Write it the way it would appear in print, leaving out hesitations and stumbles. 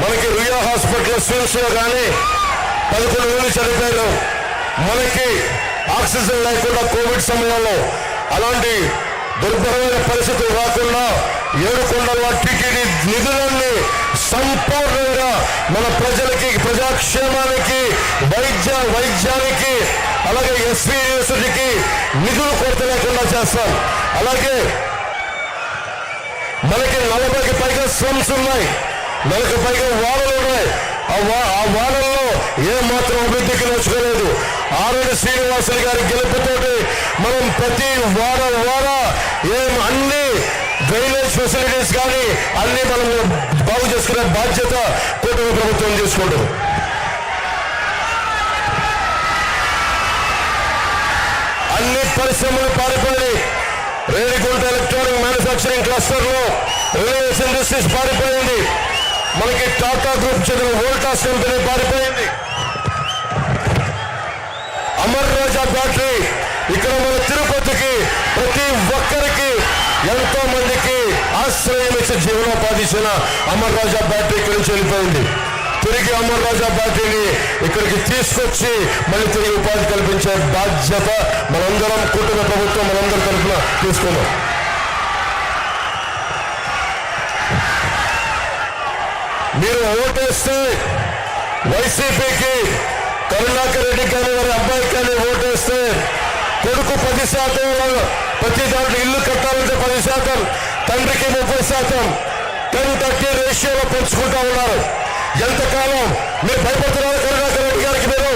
మనకి రుయా హాస్పిటల్ స్విమ్స్ లో కానీ 11 మంది చనిపోయారు. మనకి ఆక్సిజన్ లేకుండా కోవిడ్ సమయంలో అలాంటి దుర్భరమైన పరిస్థితులు రాకుండా ఏడుకొండల టీటీడీ నిధులన్నీ సంపూర్ణంగా మన ప్రజలకి, ప్రజాక్షేమానికి, వైద్యానికి, అలాగే ఎస్వి యూనివర్సిటీకి నిధులు కొరత లేకుండా చేస్తాం. అలాగే మనకి 40కి పైగా స్లమ్స్ ఉన్నాయి, 40కి పైగా వాడలు ఉన్నాయి. ఆ వాడల్లో ఏ మాత్రం అభివృద్ధికి నోచుకోలేదు. ఆర్ఎన్ శ్రీనివాసులు గారి గెలుపుతోటి మనం ప్రతి వాడ అన్ని డ్రైనేజ్ ఫెసిలిటీస్ కానీ అన్ని మనం బాగు చేసుకునే బాధ్యత కూటమి ప్రభుత్వం తీసుకుంటుంది. అన్ని పరిశ్రమలు పారిపోయి రేణిగుంట ఎలక్ట్రానిక్ మ్యానుఫ్యాక్చరింగ్ క్లస్టర్ లో రిలయన్స్ ఇండస్ట్రీస్ పారిపోయింది. మనకి టాటా గ్రూప్ చెందిన వోల్టాస్ కంపెనీ పారిపోయింది. అమర్ రాజా బ్యాటరీ ఇక్కడ మన తిరుపతికి ప్రతి ఒక్కరికి ఎంతో మందికి ఆశ్రయం ఇచ్చే జీవనోపాధి ఇచ్చిన అమర్ రాజా బ్యాటరీ ఇక్కడి నుంచి వెళ్ళిపోయింది. తిరిగి అమర్ రాజా బ్యాటరీని ఇక్కడికి తీసుకొచ్చి మళ్ళీ తిరిగి ఉపాధి కల్పించే బాధ్యత మనందరం, కూటమి ప్రభుత్వం మనందరం తరఫున తీసుకున్నాం. మీరు ఓటేస్తే వైసీపీకి కరుణాకర్ రెడ్డి కానీ వారి అబ్బాయి కానీ ఓటేస్తే కొడుకు 10%, ప్రతి దాంట్లో ఇల్లు కట్టాలంటే 10%, తండ్రికి 30%, 10-30 రేషియోలో పెంచుకుంటా ఉన్నారు. ఎంతకాలం మీరు భయపడుతున్నారు కరుణాకర్ రెడ్డి గారికి? మీరు